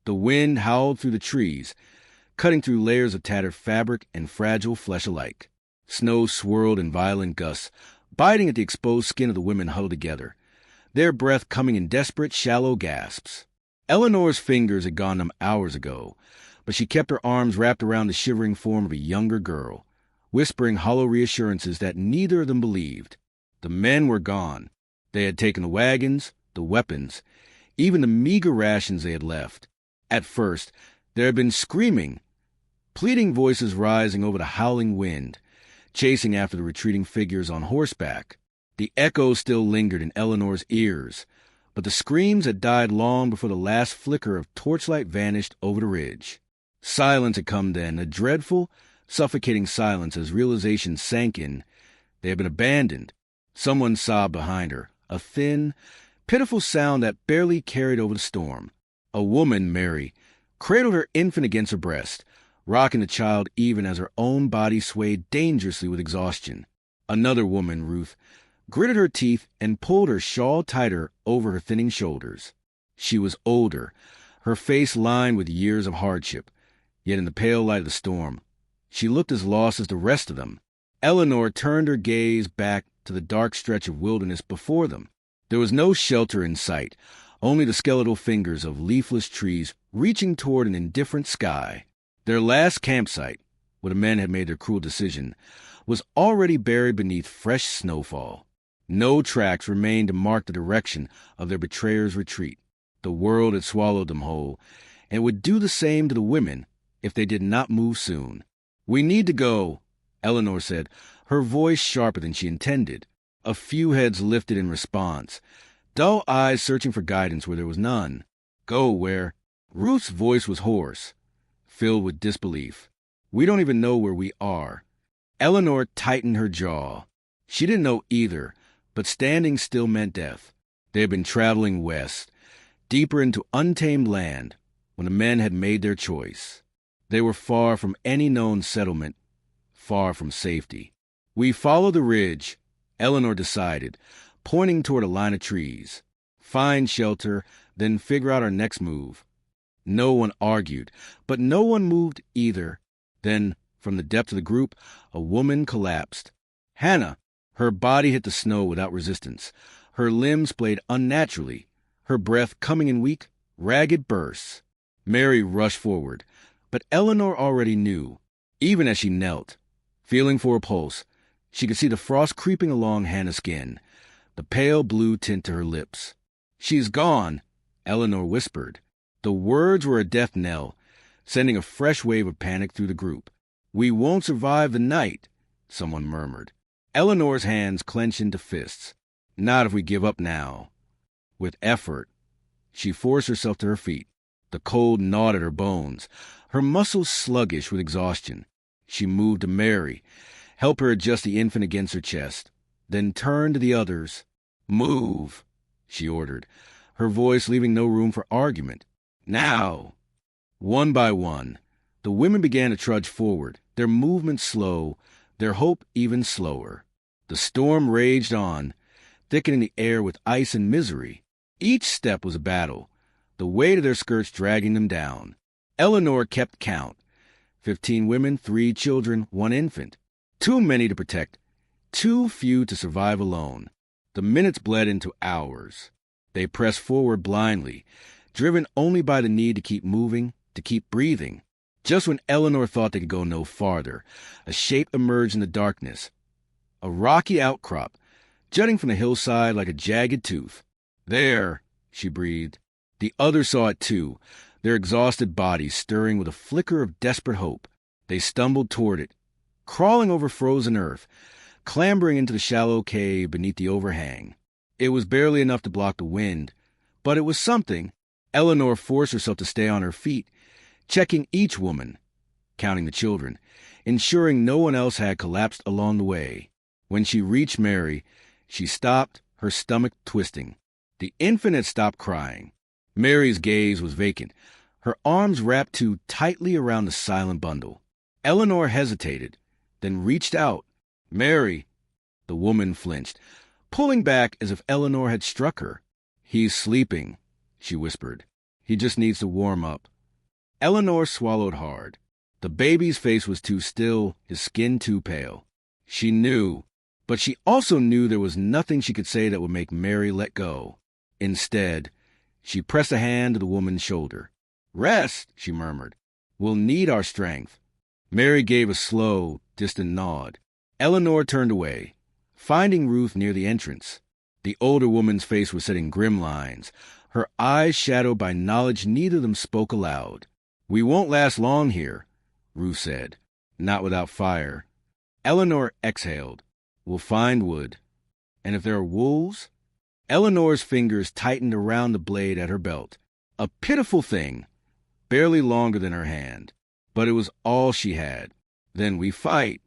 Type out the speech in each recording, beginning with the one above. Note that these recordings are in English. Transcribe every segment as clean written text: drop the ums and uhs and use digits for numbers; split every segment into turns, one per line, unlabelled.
The wind howled through the trees, cutting through layers of tattered fabric and fragile flesh alike. Snow swirled in violent gusts, biting at the exposed skin of the women huddled together, their breath coming in desperate, shallow gasps. Eleanor's fingers had gone numb hours ago, but she kept her arms wrapped around the shivering form of a younger girl, whispering hollow reassurances that neither of them believed. The men were gone. They had taken the wagons, the weapons, even the meager rations they had left. At first, there had been screaming, pleading voices rising over the howling wind, chasing after the retreating figures on horseback. The echo still lingered in Eleanor's ears, but the screams had died long before the last flicker of torchlight vanished over the ridge. Silence had come then, a dreadful, suffocating silence as realization sank in. They had been abandoned. Someone sobbed behind her, a thin, pitiful sound that barely carried over the storm. A woman, Mary, cradled her infant against her breast, rocking the child even as her own body swayed dangerously with exhaustion. Another woman, Ruth, gritted her teeth and pulled her shawl tighter over her thinning shoulders. She was older, her face lined with years of hardship, yet in the pale light of the storm, she looked as lost as the rest of them. Eleanor turned her gaze back to the dark stretch of wilderness before them. There was no shelter in sight, only the skeletal fingers of leafless trees reaching toward an indifferent sky. Their last campsite, where the men had made their cruel decision, was already buried beneath fresh snowfall. No tracks remained to mark the direction of their betrayers' retreat. The world had swallowed them whole, and would do the same to the women if they did not move soon. "We need to go," Eleanor said, her voice sharper than she intended. A few heads lifted in response, dull eyes searching for guidance where there was none. "Go where?" Ruth's voice was hoarse, filled with disbelief. "We don't even know where we are." Eleanor tightened her jaw. She didn't know either, but standing still meant death. They had been traveling west, deeper into untamed land, when the men had made their choice. They were far from any known settlement, far from safety. "We follow the ridge," Eleanor decided, pointing toward a line of trees. "Find shelter, then figure out our next move." No one argued, but no one moved either. Then, from the depth of the group, a woman collapsed. Hannah. Her body hit the snow without resistance. Her limbs played unnaturally, her breath coming in weak, ragged bursts. Mary rushed forward, but Eleanor already knew. Even as she knelt, feeling for a pulse, she could see the frost creeping along Hannah's skin, the pale blue tint to her lips. "She's gone," Eleanor whispered. The words were a death knell, sending a fresh wave of panic through the group. "We won't survive the night," someone murmured. Eleanor's hands clenched into fists. "Not if we give up now." With effort, she forced herself to her feet. The cold gnawed at her bones, her muscles sluggish with exhaustion. She moved to Mary, helped her adjust the infant against her chest, then turned to the others. "Move," she ordered, her voice leaving no room for argument. "Now!" One by one, the women began to trudge forward, their movement slow, their hope even slower. The storm raged on, thickening the air with ice and misery. Each step was a battle, the weight of their skirts dragging them down. Eleanor kept count. 15 women, 3 children, 1 infant. Too many to protect, too few to survive alone. The minutes bled into hours. They pressed forward blindly, driven only by the need to keep moving, to keep breathing. Just when Eleanor thought they could go no farther, a shape emerged in the darkness. A rocky outcrop, jutting from the hillside like a jagged tooth. "There," she breathed. The others saw it too, their exhausted bodies stirring with a flicker of desperate hope. They stumbled toward it, crawling over frozen earth, clambering into the shallow cave beneath the overhang. It was barely enough to block the wind, but it was something. Eleanor forced herself to stay on her feet, checking each woman, counting the children, ensuring no one else had collapsed along the way. When she reached Mary, she stopped, her stomach twisting. The infant had stopped crying. Mary's gaze was vacant, her arms wrapped too tightly around the silent bundle. Eleanor hesitated, then reached out. "Mary!" The woman flinched, pulling back as if Eleanor had struck her. "He's sleeping," she whispered. "He just needs to warm up." Eleanor swallowed hard. The baby's face was too still, his skin too pale. She knew, but she also knew there was nothing she could say that would make Mary let go. Instead, she pressed a hand to the woman's shoulder. "Rest," she murmured. "We'll need our strength." Mary gave a slow, distant nod. Eleanor turned away, finding Ruth near the entrance. The older woman's face was set in grim lines, her eyes shadowed by knowledge neither of them spoke aloud. "We won't last long here," Ruth said. "Not without fire." Eleanor exhaled. "We'll find wood. And if there are wolves?" Eleanor's fingers tightened around the blade at her belt. A pitiful thing, barely longer than her hand. But it was all she had. "Then we fight."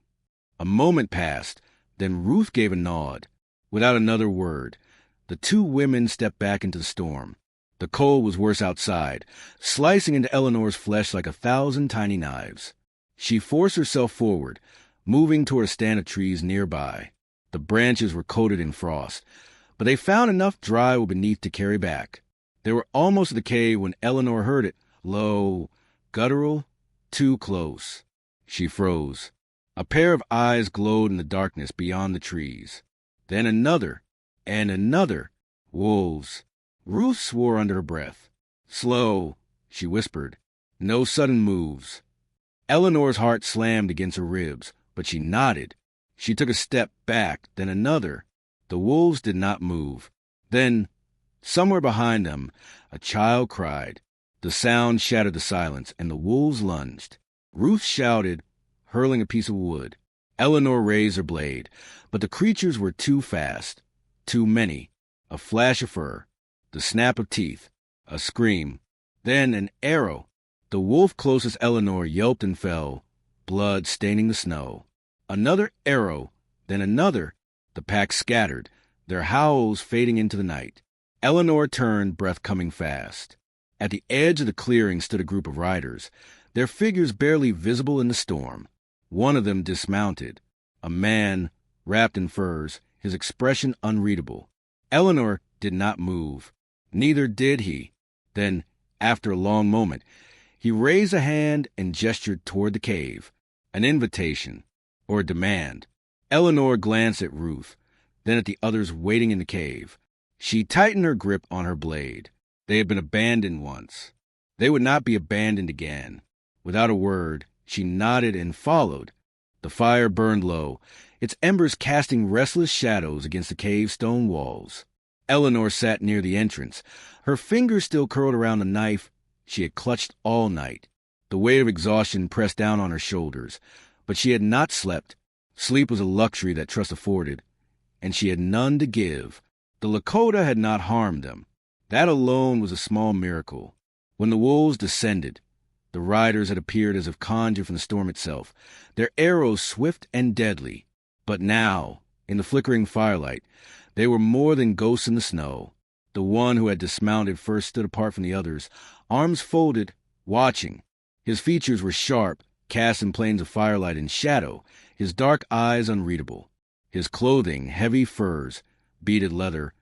A moment passed, then Ruth gave a nod. Without another word, the two women stepped back into the storm. The cold was worse outside, slicing into Eleanor's flesh like 1,000 tiny knives. She forced herself forward, moving toward a stand of trees nearby. The branches were coated in frost, but they found enough dry wood beneath to carry back. They were almost at the cave when Eleanor heard it, low, guttural, too close. She froze. A pair of eyes glowed in the darkness beyond the trees. Then another, and another. Wolves. Ruth swore under her breath. "Slow," she whispered. "No sudden moves." Eleanor's heart slammed against her ribs, but she nodded. She took a step back, then another. The wolves did not move. Then, somewhere behind them, a child cried. The sound shattered the silence, and the wolves lunged. Ruth shouted, hurling a piece of wood. Eleanor raised her blade, but the creatures were too fast. Too many. A flash of fur. The snap of teeth. A scream. Then an arrow. The wolf closest Eleanor yelped and fell, blood staining the snow. Another arrow. Then another. The pack scattered, their howls fading into the night. Eleanor turned, breath coming fast. At the edge of the clearing stood a group of riders, their figures barely visible in the storm. One of them dismounted. A man, wrapped in furs, his expression unreadable. Eleanor did not move. Neither did he. Then, after a long moment, he raised a hand and gestured toward the cave. An invitation, or a demand. Eleanor glanced at Ruth, then at the others waiting in the cave. She tightened her grip on her blade. They had been abandoned once. They would not be abandoned again. Without a word, she nodded and followed. The fire burned low, its embers casting restless shadows against the cave's stone walls. Eleanor sat near the entrance, her fingers still curled around the knife she had clutched all night. The weight of exhaustion pressed down on her shoulders, but she had not slept. Sleep was a luxury that trust afforded, and she had none to give. The Lakota had not harmed them. That alone was a small miracle. When the wolves descended, the riders had appeared as if conjured from the storm itself, their arrows swift and deadly. But now, in the flickering firelight, they were more than ghosts in the snow. The one who had dismounted first stood apart from the others, arms folded, watching. His features were sharp, cast in planes of firelight and shadow, his dark eyes unreadable. His clothing, heavy furs, beaded leather,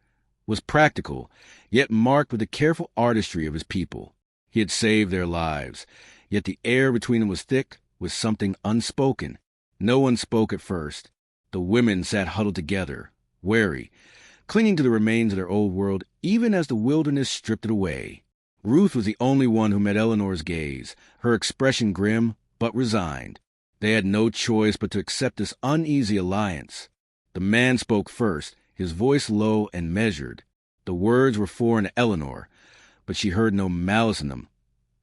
was practical, yet marked with the careful artistry of his people. He had saved their lives, yet the air between them was thick with something unspoken. No one spoke at first. The women sat huddled together, wary, clinging to the remains of their old world even as the wilderness stripped it away. Ruth was the only one who met Eleanor's gaze, her expression grim but resigned. They had no choice but to accept this uneasy alliance. The man spoke first, his voice low and measured. The words were foreign to Eleanor, but she heard no malice in them,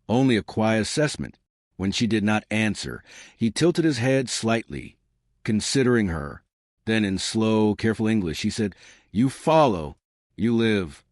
only a quiet assessment. When she did not answer, he tilted his head slightly, considering her. Then in slow, careful English, he said, "You follow, you live."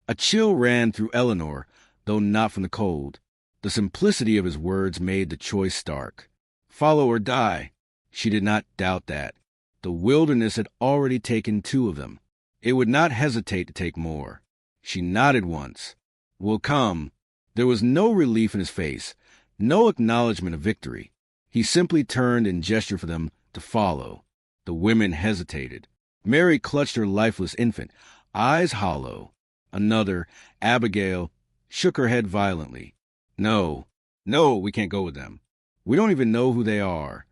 A chill ran through Eleanor, though not from the cold. The simplicity of his words made the choice stark. Follow or die. She did not doubt that. The wilderness had already taken 2 of them. It would not hesitate to take more. She nodded once. "Will come." There was no relief in his face, no acknowledgement of victory. He simply turned and gestured for them to follow. The women hesitated. Mary clutched her lifeless infant, eyes hollow. Another, Abigail, shook her head violently. No, No, we can't go with them. We don't even know who they are.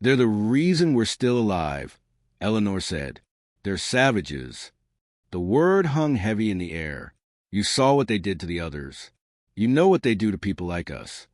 They're the reason we're still alive, Eleanor said. They're savages. The word hung heavy in the air. You saw what they did to the others. You know what they do to people like us.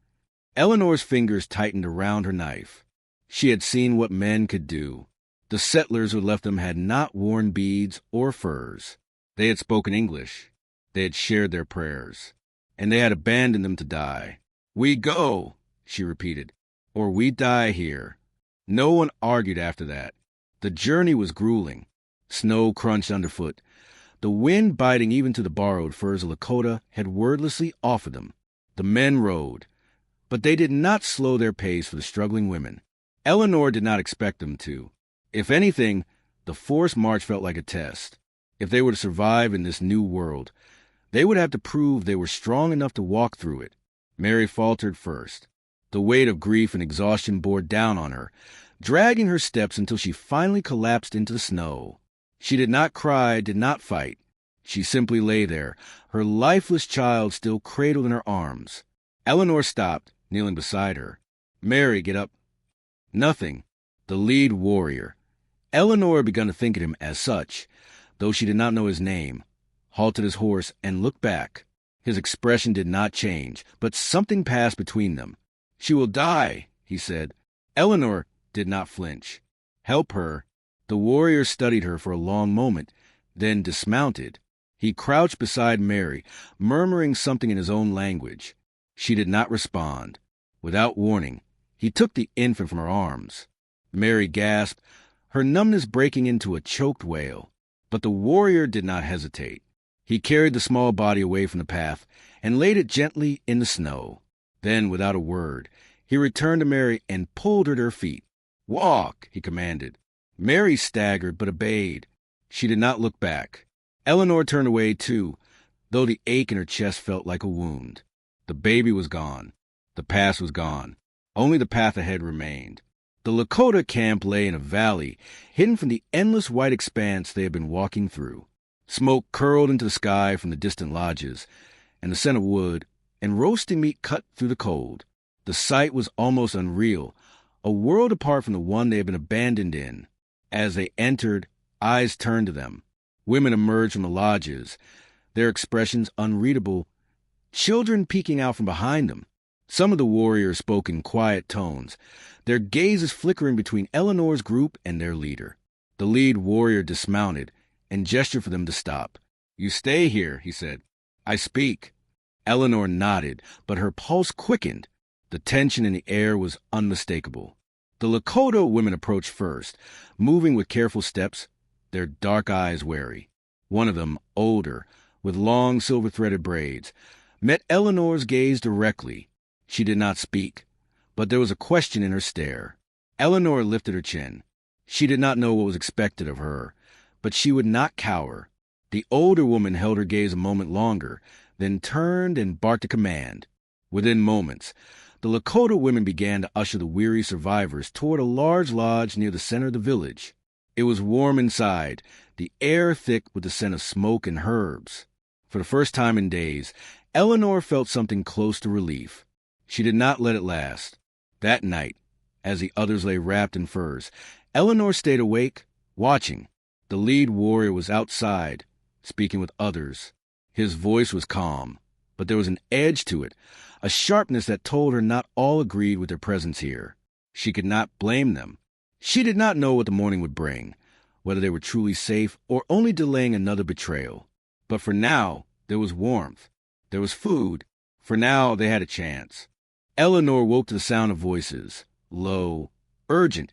Eleanor's fingers tightened around her knife. She had seen what men could do. The settlers who left them had not worn beads or furs. They had spoken English. They had shared their prayers. And they had abandoned them to die. We go, she repeated, or we die here. No one argued after that. The journey was grueling. Snow crunched underfoot. The wind biting even to the borrowed furs of Lakota had wordlessly offered them. The men rode, but they did not slow their pace for the struggling women. Eleanor did not expect them to. If anything, the forced march felt like a test. If they were to survive in this new world, they would have to prove they were strong enough to walk through it. Mary faltered first. The weight of grief and exhaustion bore down on her, dragging her steps until she finally collapsed into the snow. She did not cry, did not fight. She simply lay there, her lifeless child still cradled in her arms. Eleanor stopped, kneeling beside her. Mary, get up. Nothing. The lead warrior. Eleanor had begun to think of him as such, though she did not know his name, halted his horse, and looked back. His expression did not change, but something passed between them. She will die, he said. Eleanor did not flinch. Help her. The warrior studied her for a long moment, then dismounted. He crouched beside Mary, murmuring something in his own language. She did not respond. Without warning, he took the infant from her arms. Mary gasped, her numbness breaking into a choked wail. But the warrior did not hesitate. He carried the small body away from the path and laid it gently in the snow. Then, without a word, he returned to Mary and pulled her to her feet. Walk, he commanded. Mary staggered but obeyed. She did not look back. Eleanor turned away too, though the ache in her chest felt like a wound. The baby was gone. The past was gone. Only the path ahead remained. The Lakota camp lay in a valley, hidden from the endless white expanse they had been walking through. Smoke curled into the sky from the distant lodges, and the scent of wood and roasting meat cut through the cold. The sight was almost unreal, a world apart from the one they had been abandoned in. As they entered, eyes turned to them. Women emerged from the lodges, their expressions unreadable, children peeking out from behind them. Some of the warriors spoke in quiet tones, their gazes flickering between Eleanor's group and their leader. The lead warrior dismounted and gestured for them to stop. You stay here, he said. I speak. Eleanor nodded, but her pulse quickened. The tension in the air was unmistakable. The Lakota women approached first, moving with careful steps, their dark eyes wary. One of them, older, with long silver-threaded braids, met Eleanor's gaze directly. She did not speak, but there was a question in her stare. Eleanor lifted her chin. She did not know what was expected of her, but she would not cower. The older woman held her gaze a moment longer, then turned and barked a command. Within moments, the Lakota women began to usher the weary survivors toward a large lodge near the center of the village. It was warm inside, the air thick with the scent of smoke and herbs. For the first time in days, Eleanor felt something close to relief. She did not let it last. That night, as the others lay wrapped in furs, Eleanor stayed awake, watching. The lead warrior was outside, speaking with others. His voice was calm, but there was an edge to it, a sharpness that told her not all agreed with their presence here. She could not blame them. She did not know what the morning would bring, whether they were truly safe or only delaying another betrayal. But for now, there was warmth. There was food. For now, they had a chance. Eleanor woke to the sound of voices, low, urgent,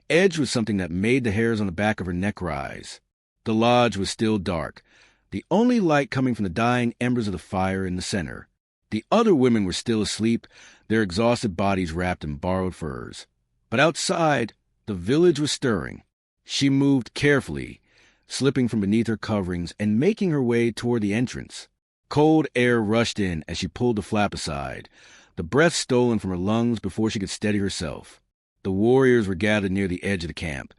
edged with something that made the hairs on the back of her neck rise. The lodge was still dark, the only light coming from the dying embers of the fire in the center. The other women were still asleep, their exhausted bodies wrapped in borrowed furs. But outside, the village was stirring. She moved carefully, slipping from beneath her coverings and making her way toward the entrance. Cold air rushed in as she pulled the flap aside, the breath stolen from her lungs before she could steady herself. The warriors were gathered near the edge of the camp,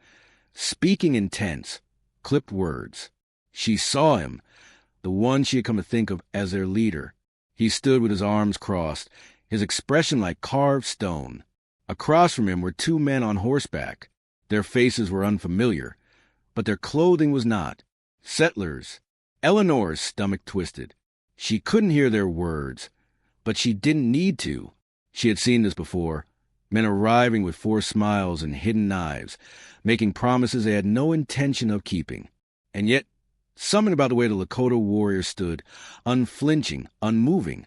speaking in tense, clipped words. She saw him, the one she had come to think of as their leader. He stood with his arms crossed, his expression like carved stone. Across from him were two men on horseback. Their faces were unfamiliar, but their clothing was not. Settlers. Eleanor's stomach twisted. She couldn't hear their words, but she didn't need to. She had seen this before. Men arriving with forced smiles and hidden knives, making promises they had no intention of keeping. And yet, something about the way the Lakota warrior stood, unflinching, unmoving,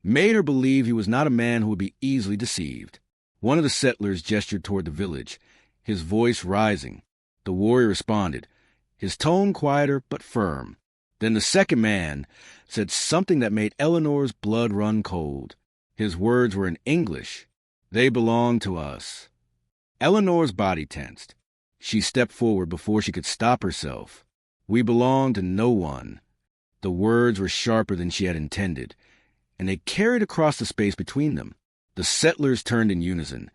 made her believe he was not a man who would be easily deceived. One of the settlers gestured toward the village, his voice rising. The warrior responded, his tone quieter but firm. Then the second man said something that made Eleanor's blood run cold. His words were in English. They belong to us. Eleanor's body tensed. She stepped forward before she could stop herself. We belong to no one. The words were sharper than she had intended, and they carried across the space between them. The settlers turned in unison,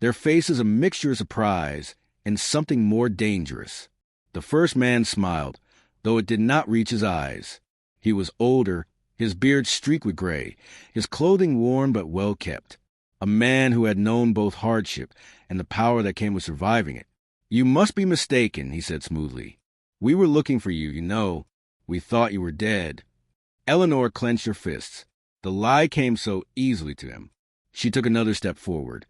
their faces a mixture of surprise and something more dangerous. The first man smiled, though it did not reach his eyes. He was older, his beard streaked with gray, his clothing worn but well kept. A man who had known both hardship and the power that came with surviving it. You must be mistaken, he said smoothly. We were looking for you, you know. We thought you were dead. Eleanor clenched her fists. The lie came so easily to him. She took another step forward,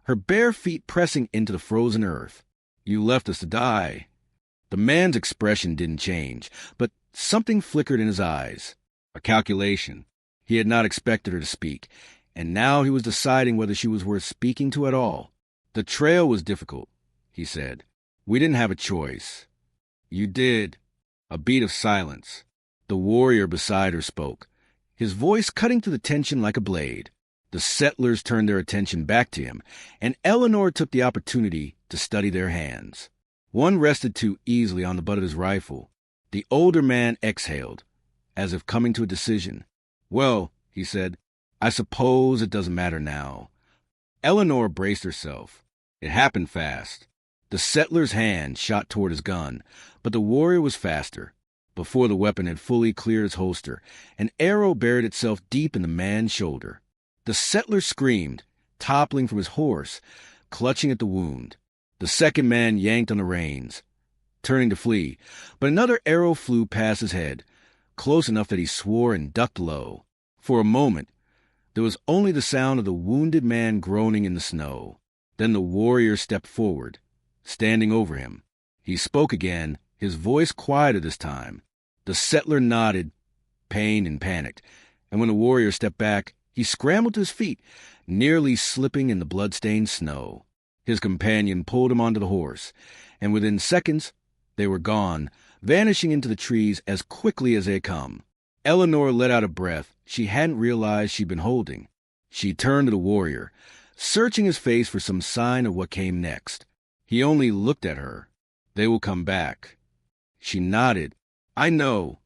her bare feet pressing into the frozen earth. You left us to die. The man's expression didn't change, but something flickered in his eyes. A calculation. He had not expected her to speak, and now he was deciding whether she was worth speaking to at all. The trail was difficult, he said. We didn't have a choice. You did. A beat of silence. The warrior beside her spoke, his voice cutting through the tension like a blade. The settlers turned their attention back to him, and Eleanor took the opportunity to study their hands. One rested too easily on the butt of his rifle. The older man exhaled, as if coming to a decision. Well, he said, I suppose it doesn't matter now. Eleanor braced herself. It happened fast. The settler's hand shot toward his gun, but the warrior was faster. Before the weapon had fully cleared its holster, an arrow buried itself deep in the man's shoulder. The settler screamed, toppling from his horse, clutching at the wound. The second man yanked on the reins, turning to flee, but another arrow flew past his head, close enough that he swore and ducked low. For a moment, there was only the sound of the wounded man groaning in the snow. Then the warrior stepped forward, standing over him. He spoke again, his voice quieter this time. The settler nodded, pained and panicked, and when the warrior stepped back, he scrambled to his feet, nearly slipping in the blood-stained snow. His companion pulled him onto the horse, and within seconds they were gone, vanishing into the trees as quickly as they had come. Eleanor let out a breath she hadn't realized she'd been holding. She turned to the warrior, searching his face for some sign of what came next. He only looked at her. They will come back. She nodded. I know.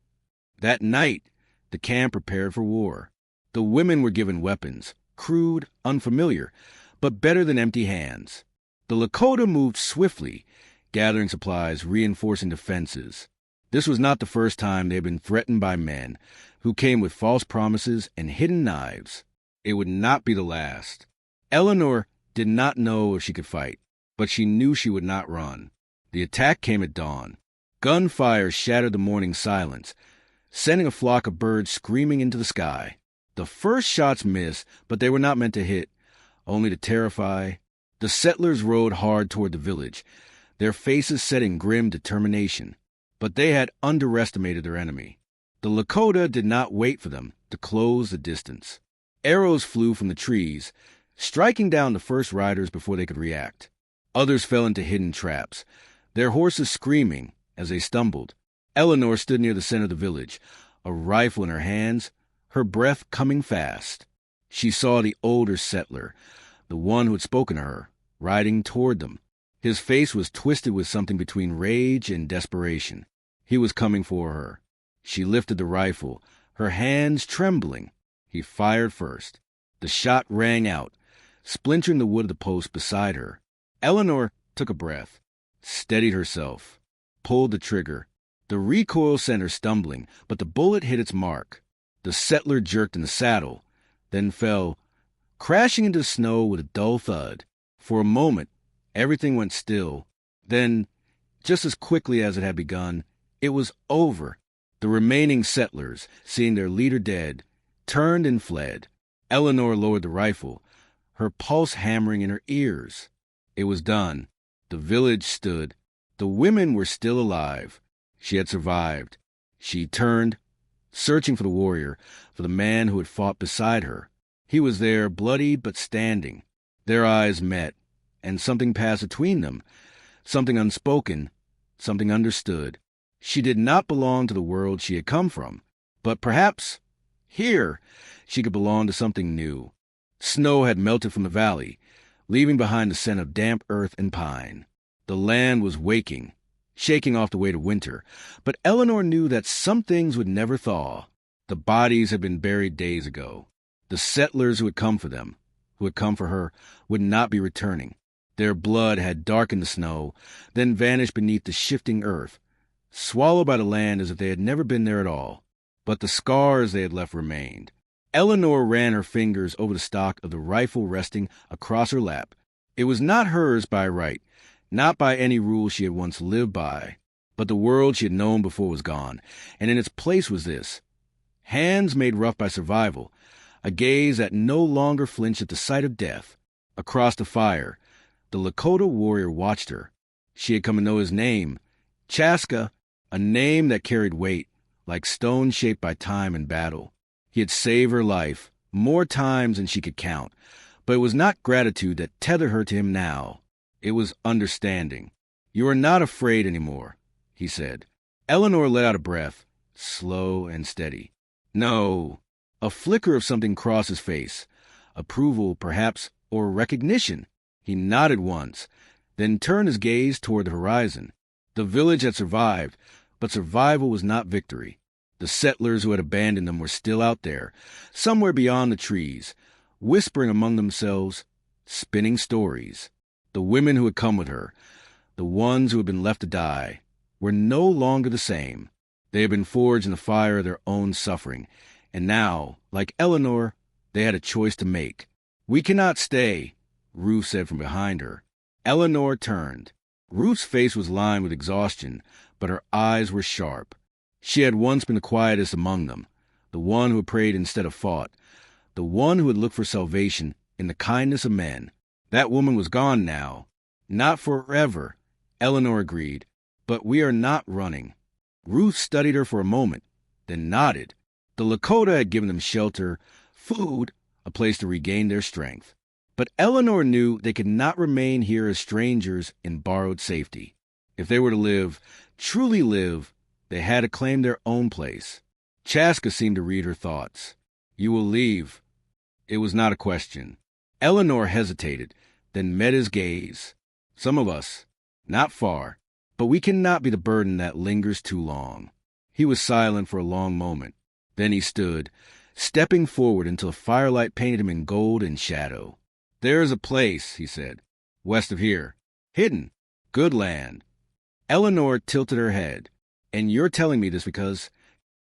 That night, the camp prepared for war. The women were given weapons, crude, unfamiliar, but better than empty hands. The Lakota moved swiftly, gathering supplies, reinforcing defenses. This was not the first time they had been threatened by men who came with false promises and hidden knives. It would not be the last. Eleanor did not know if she could fight, but she knew she would not run. The attack came at dawn. Gunfire shattered the morning silence, sending a flock of birds screaming into the sky. The first shots missed, but they were not meant to hit, only to terrify. The settlers rode hard toward the village, their faces set in grim determination. But they had underestimated their enemy. The Lakota did not wait for them to close the distance. Arrows flew from the trees, striking down the first riders before they could react. Others fell into hidden traps, their horses screaming as they stumbled. Eleanor stood near the center of the village, a rifle in her hands, her breath coming fast. She saw the older settler, the one who had spoken to her, riding toward them. His face was twisted with something between rage and desperation. He was coming for her. She lifted the rifle, her hands trembling. He fired first. The shot rang out, splintering the wood of the post beside her. Eleanor took a breath, steadied herself, pulled the trigger. The recoil sent her stumbling, but the bullet hit its mark. The settler jerked in the saddle, then fell, crashing into the snow with a dull thud. For a moment, everything went still. Then, just as quickly as it had begun, it was over. The remaining settlers, seeing their leader dead, turned and fled. Eleanor lowered the rifle, her pulse hammering in her ears. It was done. The village stood. The women were still alive. She had survived. She turned, searching for the warrior, for the man who had fought beside her. He was there, bloody but standing. Their eyes met, and something passed between them, something unspoken, something understood. She did not belong to the world she had come from, but perhaps here she could belong to something new. Snow had melted from the valley, leaving behind the scent of damp earth and pine. The land was waking, shaking off the weight of winter, but Eleanor knew that some things would never thaw. The bodies had been buried days ago. The settlers who had come for them, who had come for her, would not be returning. Their blood had darkened the snow, then vanished beneath the shifting earth, swallowed by the land as if they had never been there at all. But the scars they had left remained. Eleanor ran her fingers over the stock of the rifle resting across her lap. It was not hers by right, not by any rule she had once lived by, but the world she had known before was gone, and in its place was this. Hands made rough by survival, a gaze that no longer flinched at the sight of death. Across the fire, the Lakota warrior watched her. She had come to know his name, Chaska, a name that carried weight, like stone shaped by time and battle. He had saved her life, more times than she could count, but it was not gratitude that tethered her to him now. It was understanding. "You are not afraid anymore," he said. Eleanor let out a breath, slow and steady. "No." A flicker of something crossed his face. Approval, perhaps, or recognition. He nodded once, then turned his gaze toward the horizon. The village had survived, but survival was not victory. The settlers who had abandoned them were still out there, somewhere beyond the trees, whispering among themselves, spinning stories. The women who had come with her, the ones who had been left to die, were no longer the same. They had been forged in the fire of their own suffering, and now, like Eleanor, they had a choice to make. "We cannot stay," Ruth said from behind her. Eleanor turned. Ruth's face was lined with exhaustion, but her eyes were sharp. She had once been the quietest among them, the one who had prayed instead of fought, the one who had looked for salvation in the kindness of men. That woman was gone now. Not forever, Eleanor agreed, but we are not running. Ruth studied her for a moment, then nodded. The Lakota had given them shelter, food, a place to regain their strength. But Eleanor knew they could not remain here as strangers in borrowed safety. If they were to live, truly live, they had to claim their own place. Chaska seemed to read her thoughts. "You will leave." It was not a question. Eleanor hesitated, then met his gaze. "Some of us. Not far. But we cannot be the burden that lingers too long." He was silent for a long moment. Then he stood, stepping forward until the firelight painted him in gold and shadow. "There is a place," he said, "west of here. Hidden. Good land." Eleanor tilted her head. "And you're telling me this because—"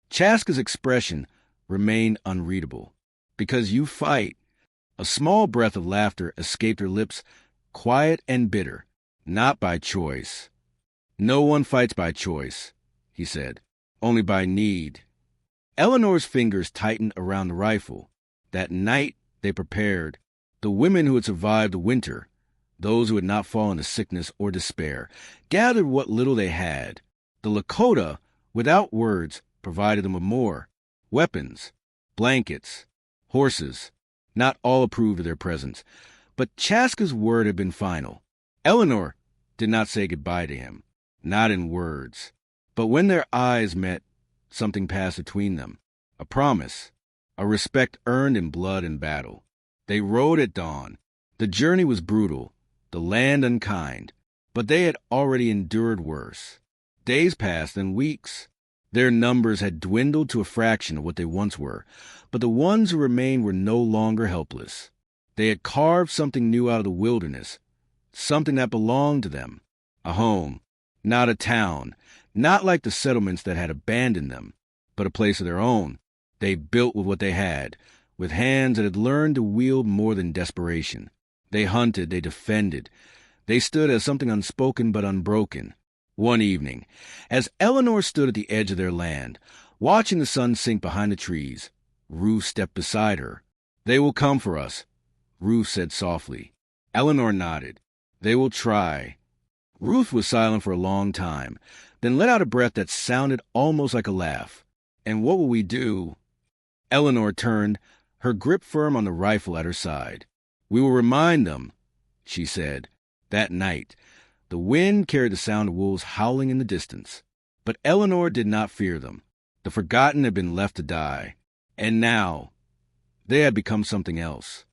Chaska's expression remained unreadable. "Because you fight." A small breath of laughter escaped her lips, quiet and bitter. "Not by choice." "No one fights by choice," he said. "Only by need." Eleanor's fingers tightened around the rifle. That night they prepared. The women who had survived the winter, those who had not fallen to sickness or despair, gathered what little they had. The Lakota, without words, provided them with more. Weapons, blankets, horses. Not all approved of their presence, but Chaska's word had been final. Eleanor did not say goodbye to him, not in words. But when their eyes met, something passed between them. A promise, a respect earned in blood and battle. They rode at dawn. The journey was brutal, the land unkind, but they had already endured worse. Days passed, then weeks. Their numbers had dwindled to a fraction of what they once were, but the ones who remained were no longer helpless. They had carved something new out of the wilderness, something that belonged to them. A home, not a town, not like the settlements that had abandoned them, but a place of their own. They built with what they had, with hands that had learned to wield more than desperation. They hunted, they defended. They stood as something unspoken but unbroken. One evening, as Eleanor stood at the edge of their land, watching the sun sink behind the trees, Ruth stepped beside her. "They will come for us," Ruth said softly. Eleanor nodded. "They will try." Ruth was silent for a long time, then let out a breath that sounded almost like a laugh. "And what will we do?" Eleanor turned, her grip firm on the rifle at her side. "We will remind them," she said. That night, the wind carried the sound of wolves howling in the distance. But Eleanor did not fear them. The forgotten had been left to die. And now, they had become something else.